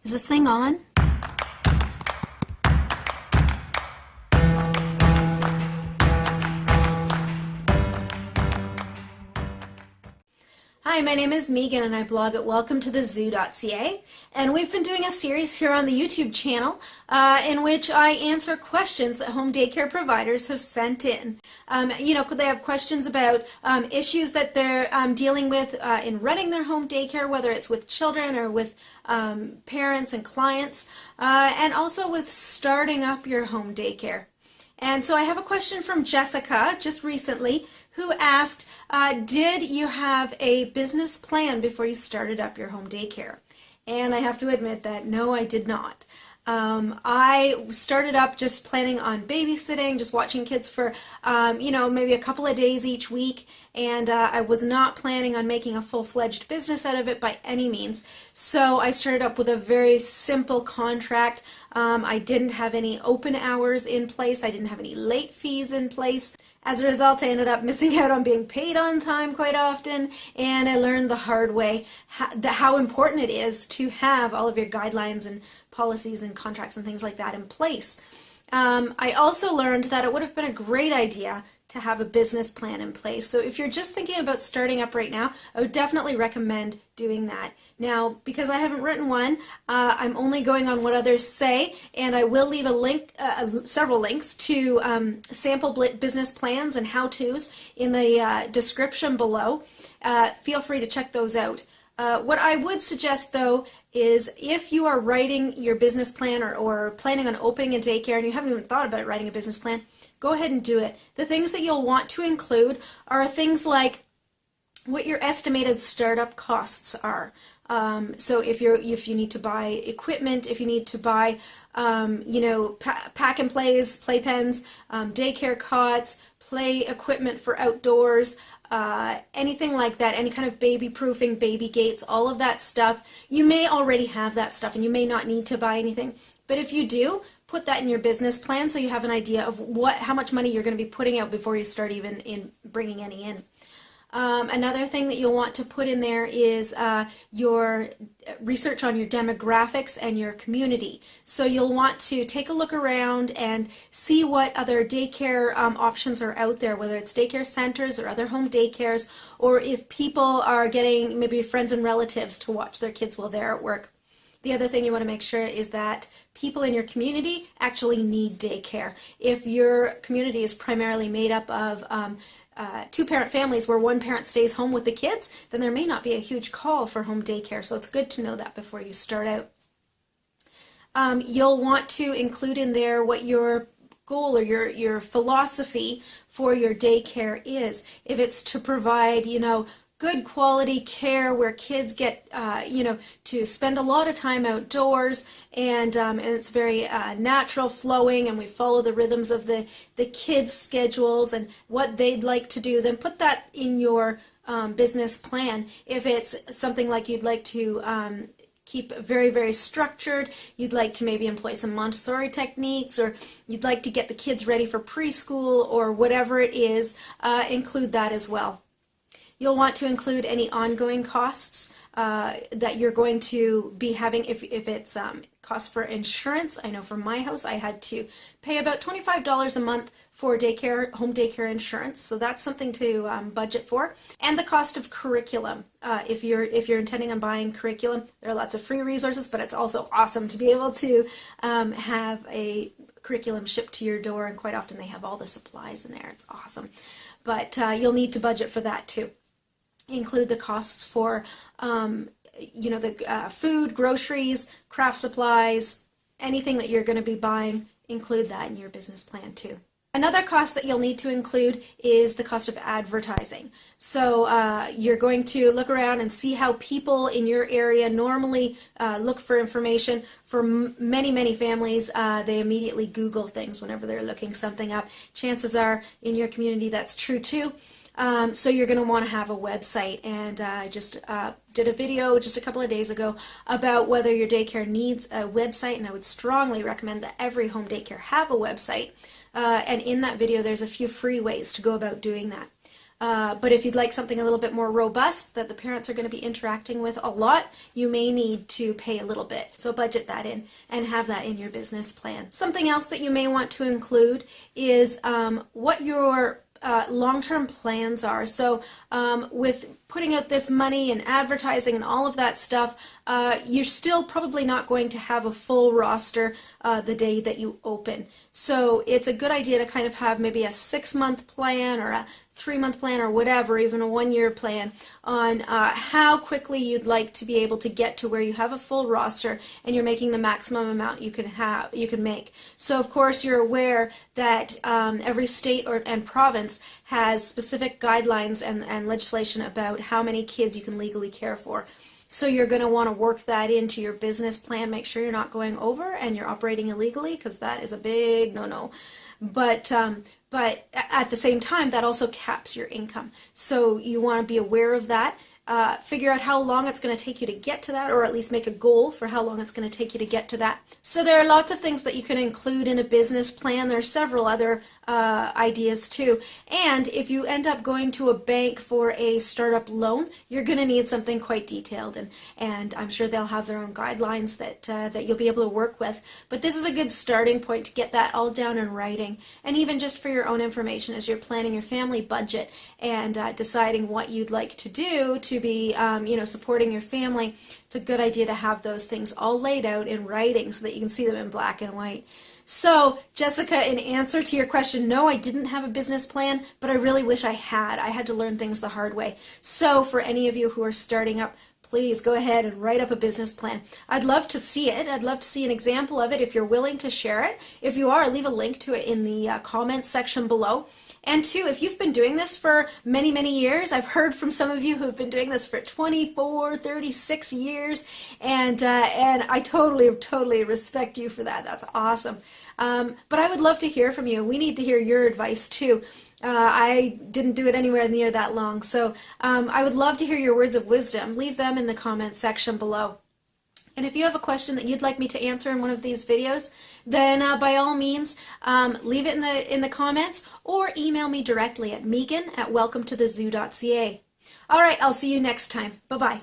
Is this thing on? Hi, my name is Megan and I blog at welcometothe.zoo.ca, and we've been doing a series here on the YouTube channel in which I answer questions that home daycare providers have sent in. Could they have questions about issues that they're dealing with in running their home daycare, whether it's with children or with parents and clients, and also with starting up your home daycare. And so I have a question from Jessica just recently who asked, did you have a business plan before you started up your home daycare? And I have to admit that no, I did not. I started up just planning on babysitting, just watching kids for, maybe a couple of days each week, and I was not planning on making a full-fledged business out of it by any means. So I started up with a very simple contract. I didn't have any open hours in place. I didn't have any late fees in place. As a result, I ended up missing out on being paid on time quite often, and I learned the hard way how important it is to have all of your guidelines and policies and contracts and things like that in place. I also learned that it would have been a great idea to have a business plan in place. So if you're just thinking about starting up right now, I would definitely recommend doing that. Now, because I haven't written one, I'm only going on what others say, and I will leave a link, several links to sample business plans and how-tos in the description below. Feel free to check those out. What I would suggest, though, is if you are writing your business plan or planning on opening a daycare and you haven't even thought about writing a business plan, go ahead and do it. The things that you'll want to include are things like what your estimated startup costs are. So if you need to buy equipment, if you need to buy pack and plays, playpens, daycare cots, play equipment for outdoors, anything like that, any kind of baby proofing, baby gates, all of that stuff. You may already have that stuff and you may not need to buy anything, but if you do, put that in your business plan so you have an idea of how much money you're going to be putting out before you start even in bringing any in. Another thing that you'll want to put in there is your research on your demographics and your community. So you'll want to take a look around and see what other daycare options are out there, whether it's daycare centers or other home daycares, or if people are getting maybe friends and relatives to watch their kids while they're at work. The other thing you want to make sure is that people in your community actually need daycare. If your community is primarily made up of two-parent families where one parent stays home with the kids, then there may not be a huge call for home daycare, so it's good to know that before you start out. You'll want to include in there what your goal or your philosophy for your daycare is. If it's to provide, good quality care where kids get, to spend a lot of time outdoors, and it's very natural flowing, and we follow the rhythms of the kids' schedules and what they'd like to do, then put that in your business plan. If it's something like you'd like to keep very, very structured, you'd like to maybe employ some Montessori techniques, or you'd like to get the kids ready for preschool or whatever it is, include that as well. You'll want to include any ongoing costs that you're going to be having. If it's cost for insurance, I know for my house I had to pay about $25 a month for home daycare insurance, so that's something to budget for. And the cost of curriculum. If you're intending on buying curriculum, there are lots of free resources, but it's also awesome to be able to have a curriculum shipped to your door, and quite often they have all the supplies in there. It's awesome. But you'll need to budget for that too. Include the costs for, the food, groceries, craft supplies, anything that you're going to be buying, include that in your business plan too. Another cost that you'll need to include is the cost of advertising. So you're going to look around and see how people in your area normally look for information. For many, many families, they immediately Google things whenever they're looking something up. Chances are in your community that's true too. So you're going to want to have a website, and I just did a video just a couple of days ago about whether your daycare needs a website, and I would strongly recommend that every home daycare have a website. And in that video there's a few free ways to go about doing that. But if you'd like something a little bit more robust that the parents are going to be interacting with a lot, you may need to pay a little bit. So budget that in and have that in your business plan. Something else that you may want to include is what your long-term plans are. So with putting out this money and advertising and all of that stuff, you're still probably not going to have a full roster the day that you open. So it's a good idea to kind of have maybe a 6-month plan or a 3-month plan or whatever, even a 1-year plan on how quickly you'd like to be able to get to where you have a full roster and you're making the maximum amount you can make. So of course you're aware that every state and province has specific guidelines and legislation about how many kids you can legally care for. So you're going to want to work that into your business plan. Make sure you're not going over and you're operating illegally, because that is a big no-no. But at the same time, that also caps your income. So you want to be aware of that. Figure out how long it's going to take you to get to that, or at least make a goal for how long it's going to take you to get to that. So there are lots of things that you can include in a business plan. There are several other ideas too. And if you end up going to a bank for a startup loan, you're going to need something quite detailed, and I'm sure they'll have their own guidelines that you'll be able to work with. But this is a good starting point to get that all down in writing, and even just for your own information as you're planning your family budget and deciding what you'd like to do to be supporting your family. It's a good idea to have those things all laid out in writing so that you can see them in black and white. So, Jessica, in answer to your question, no, I didn't have a business plan, but I really wish I had. I had to learn things the hard way. So for any of you who are starting up, please go ahead and write up a business plan. I'd love to see it. I'd love to see an example of it if you're willing to share it. If you are, leave a link to it in the comments section below. And two, if you've been doing this for many, many years, I've heard from some of you who've been doing this for 24, 36 years, and I totally respect you for that. That's awesome. But I would love to hear from you. We need to hear your advice too. I didn't do it anywhere near that long, so I would love to hear your words of wisdom. Leave them in the comments section below. And if you have a question that you'd like me to answer in one of these videos, then by all means, leave it in the comments or email me directly at megan@welcometothe.zoo.ca. All right, I'll see you next time. Bye-bye.